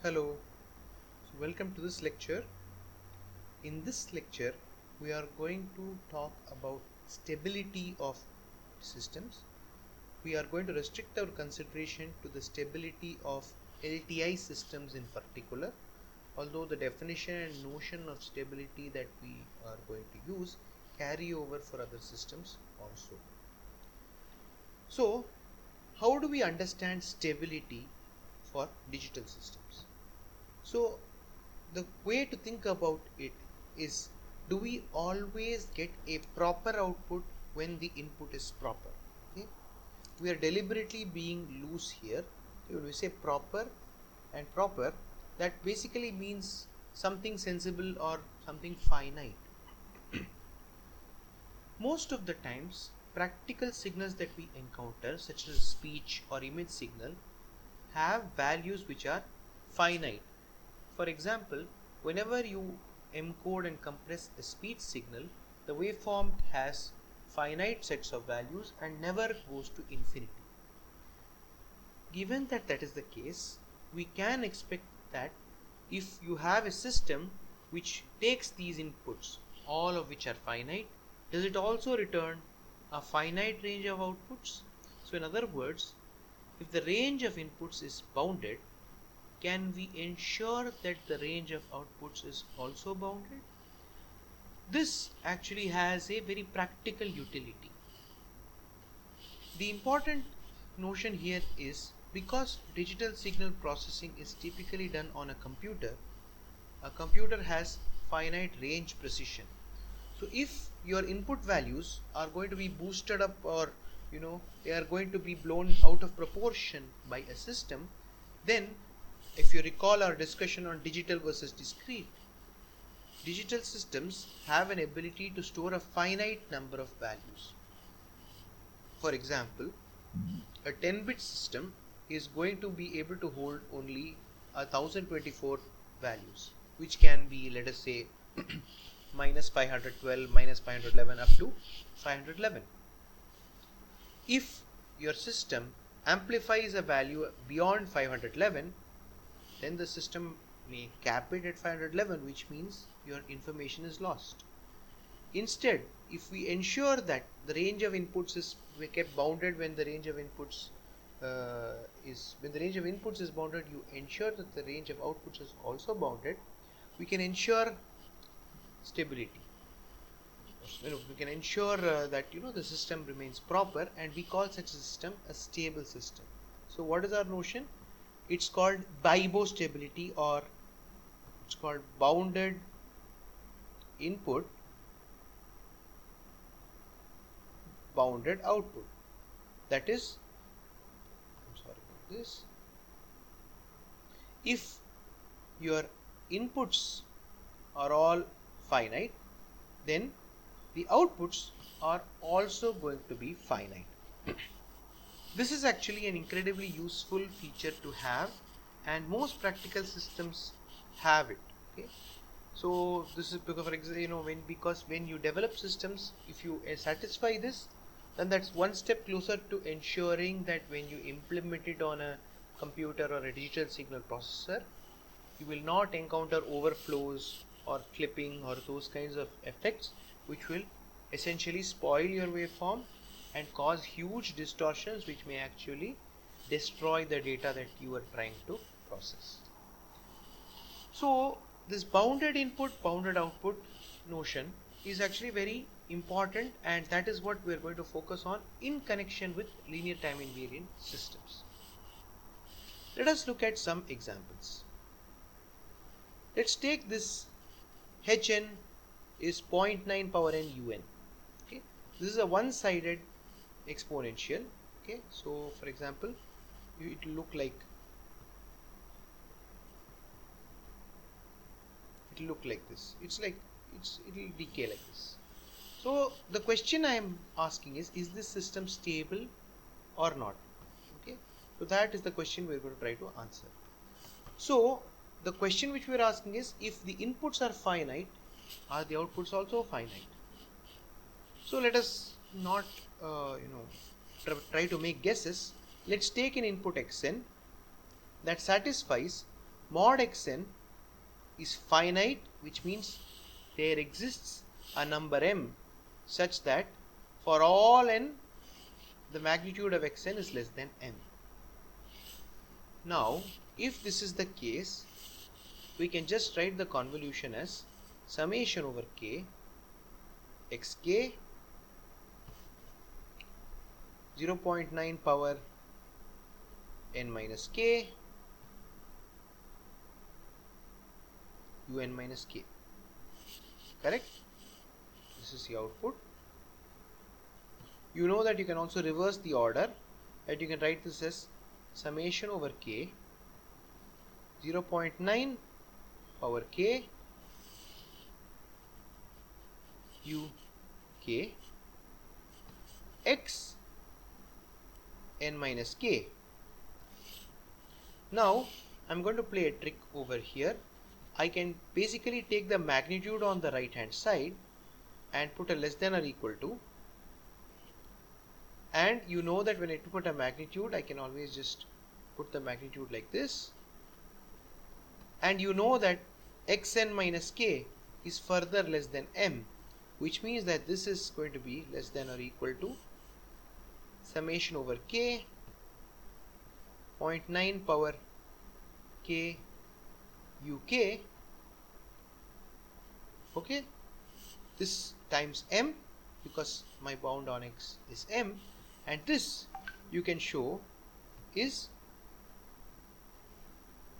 Hello, welcome to this lecture. In this lecture, we are going to talk about stability of systems. We are going to restrict our consideration to the stability of LTI systems in particular, although the definition and notion of stability that we are going to use carry over for other systems also. So, how do we understand stability for digital systems? So, the way to think about it is, do we always get a proper output when the input is proper? Okay, we are deliberately being loose here. When we say proper and proper, that basically means something sensible or something finite. Most of the times, practical signals that we encounter, such as speech or image signal, have values which are finite. For example, whenever you encode and compress a speech signal, the waveform has finite sets of values and never goes to infinity. Given that that is the case, we can expect that if you have a system which takes these inputs, all of which are finite, does it also return a finite range of outputs? So in other words, if the range of inputs is bounded, can we ensure that the range of outputs is also bounded? This actually has a very practical utility. The important notion here is, because digital signal processing is typically done on a computer has finite range precision. So if your input values are going to be boosted up, or they are going to be blown out of proportion by a system, then if you recall our discussion on digital versus discrete, digital systems have an ability to store a finite number of values. For example, a 10-bit system is going to be able to hold only 1024 values, which can be, let us say, minus 512, minus 511, up to 511. If your system amplifies a value beyond 511, then the system may cap it at 511, which means your information is lost. Instead, if we ensure that the range of inputs is kept bounded, when the range of inputs is bounded, you ensure that the range of outputs is also bounded. We can ensure stability. We can ensure that the system remains proper, and we call such a system a stable system. So, what is our notion? It's called BIBO stability, or it's called bounded input, bounded output. That is, I'm sorry about this, if your inputs are all finite, then the outputs are also going to be finite. This is actually an incredibly useful feature to have, and most practical systems have it. Okay, so this is because, for example, because when you develop systems, if you satisfy this, then that's one step closer to ensuring that when you implement it on a computer or a digital signal processor, you will not encounter overflows or clipping or those kinds of effects which will essentially spoil your waveform and cause huge distortions which may actually destroy the data that you are trying to process. So this bounded input, bounded output notion is actually very important, and that is what we are going to focus on in connection with linear time invariant systems. Let us look at some examples. Let's take this Hn is 0.9 power n un. Okay, this is a one-sided exponential. Okay, so for example, it will look like this. It will decay like this. So the question I am asking is this system stable or not? Okay, so that is the question we are going to try to answer. So the question which we are asking is, if the inputs are finite, are the outputs also finite? So let us not try to make guesses. Let's take an input xn that satisfies mod xn is finite, which means there exists a number m such that for all n the magnitude of xn is less than m. Now if this is the case, we can just write the convolution as summation over k xk 0.9 power n minus k un minus k. Correct? This is the output. You know that you can also reverse the order, that you can write this as summation over k 0.9 power k u k x n minus k. Now I'm going to play a trick over here. I can basically take the magnitude on the right hand side and put a less than or equal to, and you know that when I put a magnitude, I can always just put the magnitude like this, and you know that xn minus k is further less than m, which means that this is going to be less than or equal to summation over k 0.9 power k uk, okay, this times m, because my bound on x is m, and this you can show is,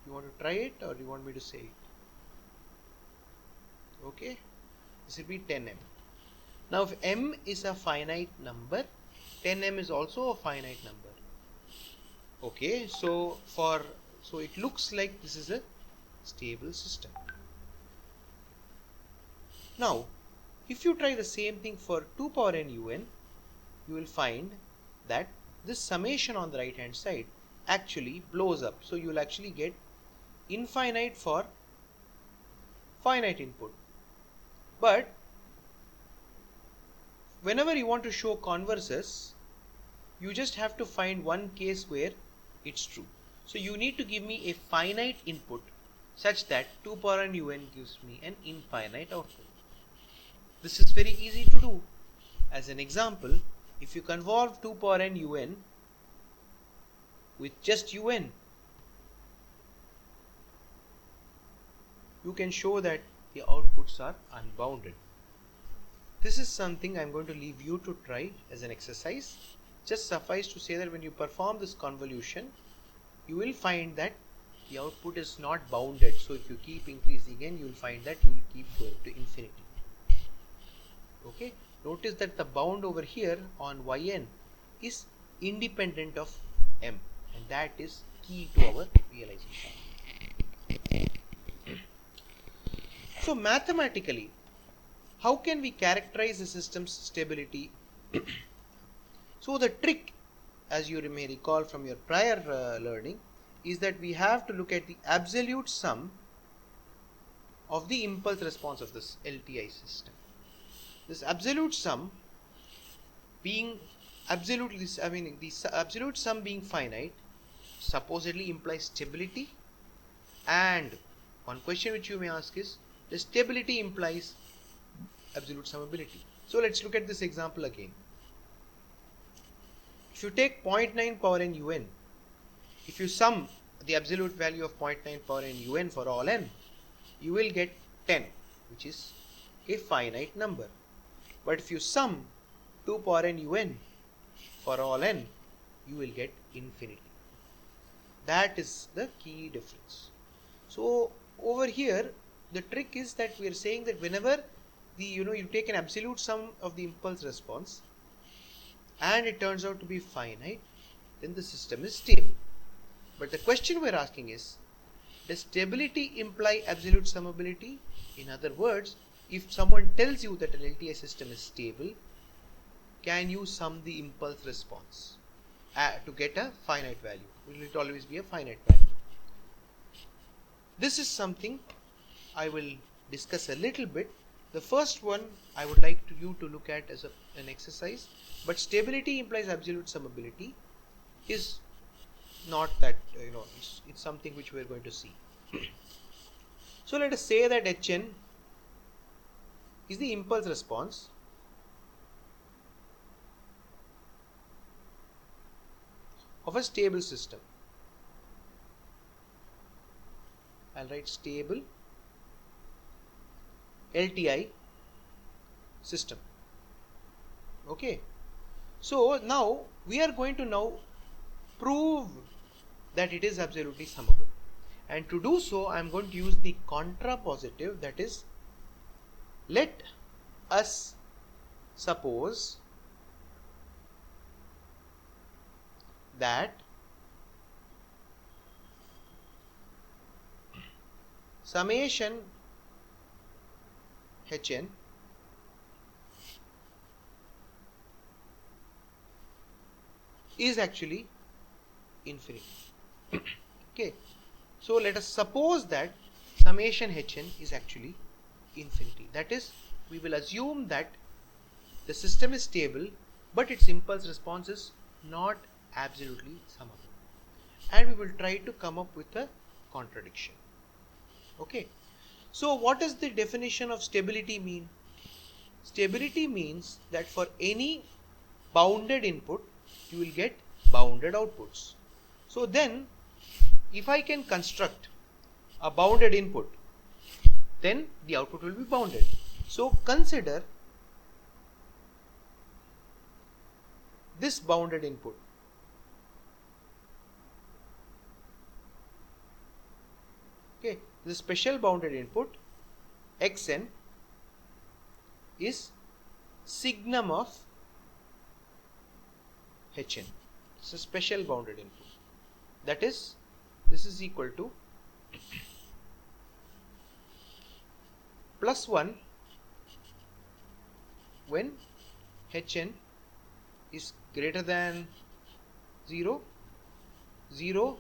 you want to try it or you want me to say it? Okay, this will be 10m. Now if m is a finite number, 10m is also a finite number. Okay, so it looks like this is a stable system. Now if you try the same thing for 2 power n un, you will find that this summation on the right hand side actually blows up. So you will actually get infinite for finite input. But whenever you want to show converses, you just have to find one case where it's true. So you need to give me a finite input such that 2 power n un gives me an infinite output. This is very easy to do. As an example, if you convolve 2 power n un with just un, you can show that the outputs are unbounded. This is something I'm going to leave you to try as an exercise. Just suffice to say that when you perform this convolution, you will find that the output is not bounded. So if you keep increasing n, you will find that you will keep going to infinity. Okay, notice that the bound over here on yn is independent of m, and that is key to our realization. So mathematically, how can we characterize the system's stability? So the trick, as you may recall from your prior learning, is that we have to look at the absolute sum of the impulse response of this LTI system. This absolute sum being absolutely, the absolute sum being finite supposedly implies stability, and one question which you may ask is, the stability implies absolute summability. So let's look at this example again. If you take 0.9 power n un, if you sum the absolute value of 0.9 power n un for all n, you will get 10, which is a finite number. But if you sum 2 power n un for all n, you will get infinity. That is the key difference. So over here, the trick is that we are saying that whenever you take an absolute sum of the impulse response and it turns out to be finite, then the system is stable. But the question we are asking is, does stability imply absolute summability? In other words, if someone tells you that an LTI system is stable, can you sum the impulse response to get a finite value? Will it always be a finite value? This is something I will discuss a little bit. The first one I would like you to look at as an exercise, but stability implies absolute summability is not that, it's something which we are going to see. So let us say that Hn is the impulse response of a stable system. I'll write stable LTI system. Okay. So now we are going to now prove that it is absolutely summable. And to do so, I am going to use the contrapositive, that is, let us suppose that summation Hn is actually infinity. Okay, so let us suppose that summation Hn is actually infinity. That is, we will assume that the system is stable, but its impulse response is not absolutely summable, and we will try to come up with a contradiction. Okay, so what does the definition of stability mean? Stability means that for any bounded input you will get bounded outputs. So then, if I can construct a bounded input, then the output will be bounded. So consider this bounded input. Okay, the special bounded input Xn is signum of Hn. It's a special bounded input. That is, this is equal to +1 when Hn is greater than 0, 0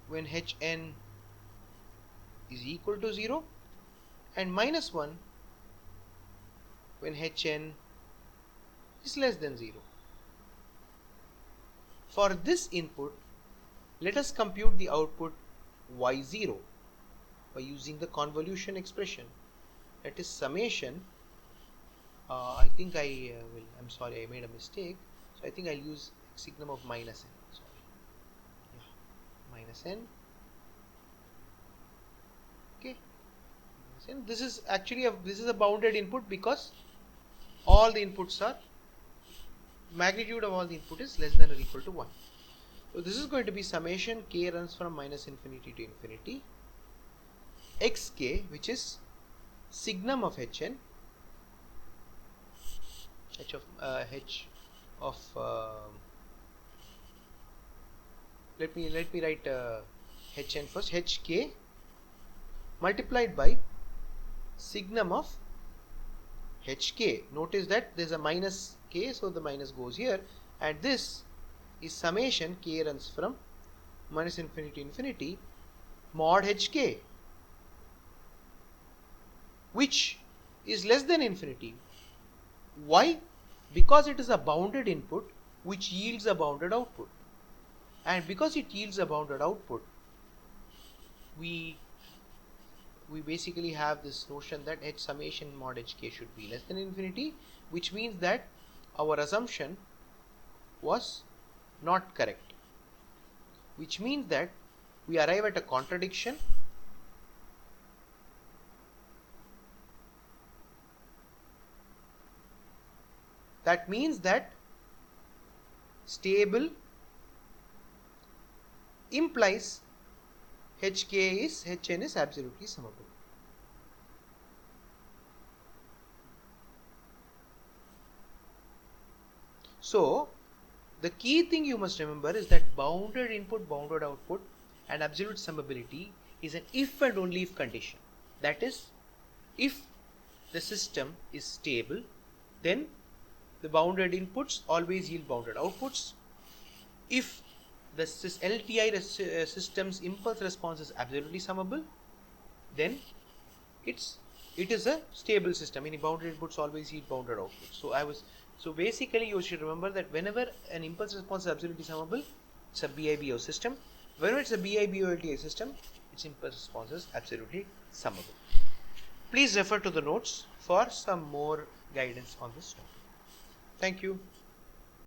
when Hn is equal to 0, and -1 when Hn is less than 0. For this input, let us compute the output y0 by using the convolution expression, that is summation. I think I'm sorry, I made a mistake. So I think I'll use signum of -n. Sorry. Yeah, -n. Okay. And this is actually a bounded input because all the inputs are, magnitude of all the input is less than or equal to 1. So this is going to be summation k runs from -infinity to infinity xk, which is signum of Hn, let me write Hn first, hk multiplied by signum of hk. Notice that there is a minus k, so the minus goes here, and this is summation k runs from -infinity to infinity mod hk, which is less than infinity. Why? Because it is a bounded input which yields a bounded output, and because it yields a bounded output, we basically have this notion that h summation mod hk should be less than infinity, which means that our assumption was not correct, which means that we arrive at a contradiction. That means that stable implies Hn is absolutely summable. So the key thing you must remember is that bounded input, bounded output, and absolute summability is an if and only if condition. That is, if the system is stable, then the bounded inputs always yield bounded outputs. If the LTI system's impulse response is absolutely summable, then it is a stable system, meaning bounded inputs always yield bounded outputs. So basically you should remember that whenever an impulse response is absolutely summable, it's a BIBO system. Whenever it's a BI/BOLTA system, its impulse response is absolutely summable. Please refer to the notes for some more guidance on this topic. Thank you.